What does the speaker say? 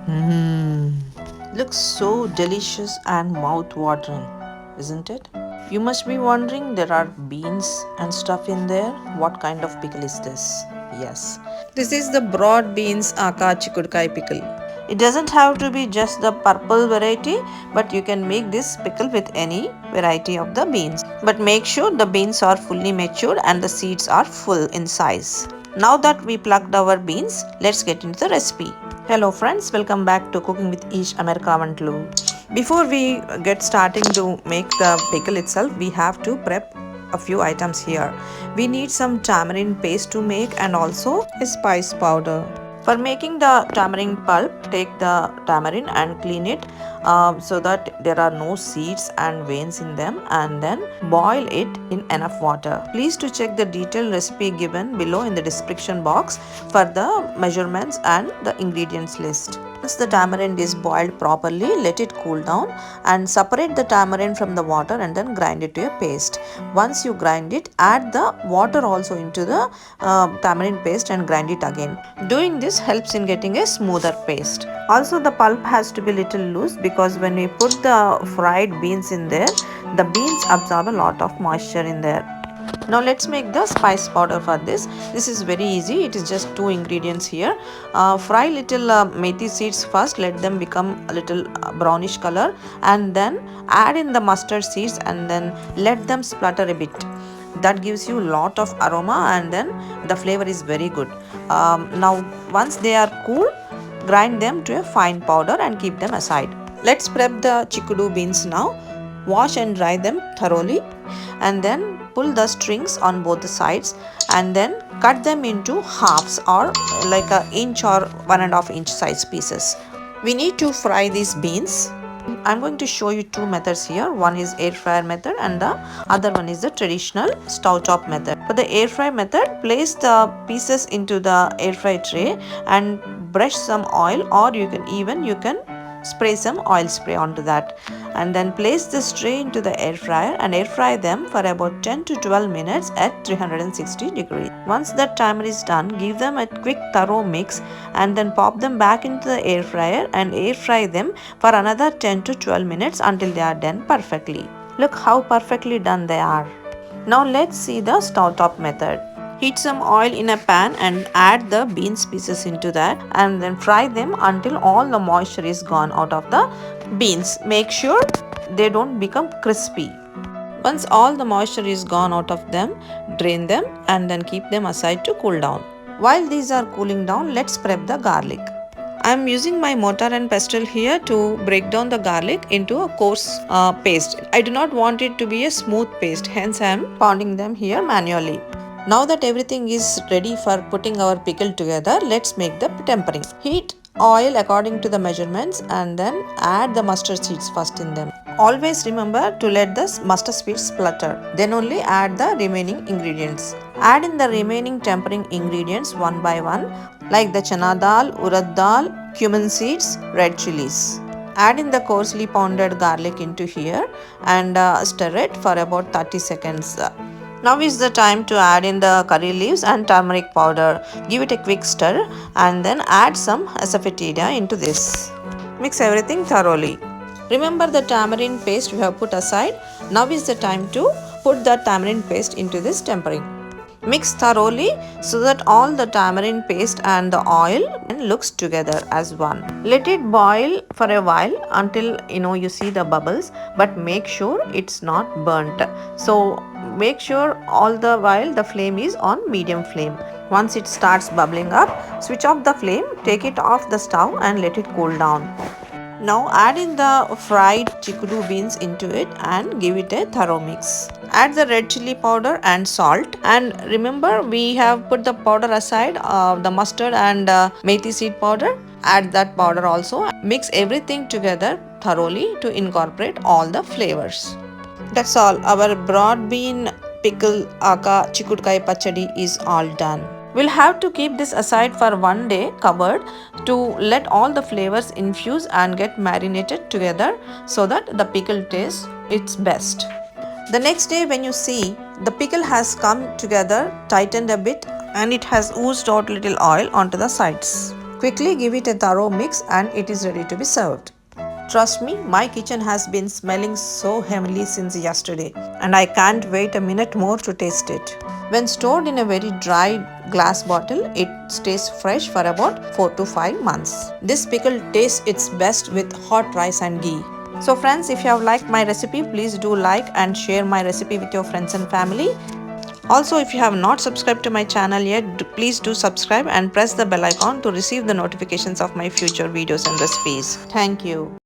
Mmm. Looks so delicious and mouth-watering, isn't it? You must be wondering there are beans and stuff in there. What kind of pickle is this? Yes. This is the broad beans aka chikudkai pickle. It doesn't have to be just the purple variety, but you can make this pickle with any variety of the beans. But make sure the beans are fully matured and the seeds are full in size. Now that we plucked our beans, let's get into the recipe. Hello friends, welcome back to Cooking with Ish America Vantlu. Before we get starting to make the pickle itself, we have to prep a few items here. We need some tamarind paste to make and also a spice powder. For making the tamarind pulp, take the tamarind and clean it so that there are no seeds and veins in them, and then boil it in enough water. Please to check the detailed recipe given below in the description box for the measurements and the ingredients list. Once the tamarind is boiled properly, let it cool down and separate the tamarind from the water and then grind it to a paste. Once you grind it, add the water also into the tamarind paste and grind it again. Doing this helps in getting a smoother paste. Also, the pulp has to be little loose because when we put the fried beans in there, the beans absorb a lot of moisture in there. Now let's make the spice powder for this. This is very easy. It is just two ingredients here. Fry little methi seeds first. Let them become a little brownish color, and then add in the mustard seeds and then let them splutter a bit. That gives you a lot of aroma and then the flavor is very good. Now once they are cool, grind them to a fine powder and keep them aside. Let's prep the chikudu beans now. Wash and dry them thoroughly and then pull the strings on both the sides and then cut them into halves or like an inch or 1.5 inch size pieces. We need to fry these beans. I'm going to show you two methods here. One is air fryer method and the other one is the traditional stove top method. For the air fry method, place the pieces into the air fry tray and brush some oil, or you can spray some oil spray onto that, and then place this tray into the air fryer and air fry them for about 10 to 12 minutes at 360 degrees. Once that timer is done, give them a quick thorough mix and then pop them back into the air fryer and air fry them for another 10 to 12 minutes until they are done perfectly. Look how perfectly done they are. Now let's see the stove top method. Heat some oil in a pan and add the beans pieces into that and then fry them until all the moisture is gone out of the beans. Make sure they don't become crispy. Once all the moisture is gone out of them, drain them and then keep them aside to cool down. While these are cooling down, let's prep the garlic. I am using my mortar and pestle here to break down the garlic into a coarse paste. I do not want it to be a smooth paste, hence I am pounding them here manually. Now that everything is ready for putting our pickle together, let's make the tempering. Heat oil according to the measurements and then add the mustard seeds first in them. Always remember to let the mustard seeds splutter. Then only add the remaining ingredients. Add in the remaining tempering ingredients one by one, like the chana dal, urad dal, cumin seeds, red chilies. Add in the coarsely pounded garlic into here and stir it for about 30 seconds. Now is the time to add in the curry leaves and turmeric powder. Give it a quick stir and then add some asafoetida into this. Mix everything thoroughly. Remember the tamarind paste we have put aside. Now is the time to put the tamarind paste into this tempering. Mix thoroughly so that all the tamarind paste and the oil looks together as one. Let it boil for a while until you see the bubbles, but make sure it's not burnt. So make sure all the while the flame is on medium flame. Once it starts bubbling up, switch off the flame, take it off the stove and let it cool down. Now add in the fried chikudu beans into it and give it a thorough mix. Add the red chili powder and salt, and remember we have put the powder aside, the mustard and methi seed powder. Add that powder also. Mix everything together thoroughly to incorporate all the flavors. That's all. Our broad bean pickle aka chikudkai pachadi is all done. We'll have to keep this aside for one day covered to let all the flavors infuse and get marinated together so that the pickle tastes its best. The next day when you see, the pickle has come together, tightened a bit and it has oozed out little oil onto the sides. Quickly give it a thorough mix and it is ready to be served. Trust me, my kitchen has been smelling so heavily since yesterday and I can't wait a minute more to taste it. When stored in a very dry glass bottle, it stays fresh for about 4 to 5 months. This pickle tastes its best with hot rice and ghee. So friends, if you have liked my recipe, please do like and share my recipe with your friends and family. Also, if you have not subscribed to my channel yet, please do subscribe and press the bell icon to receive the notifications of my future videos and recipes. Thank you.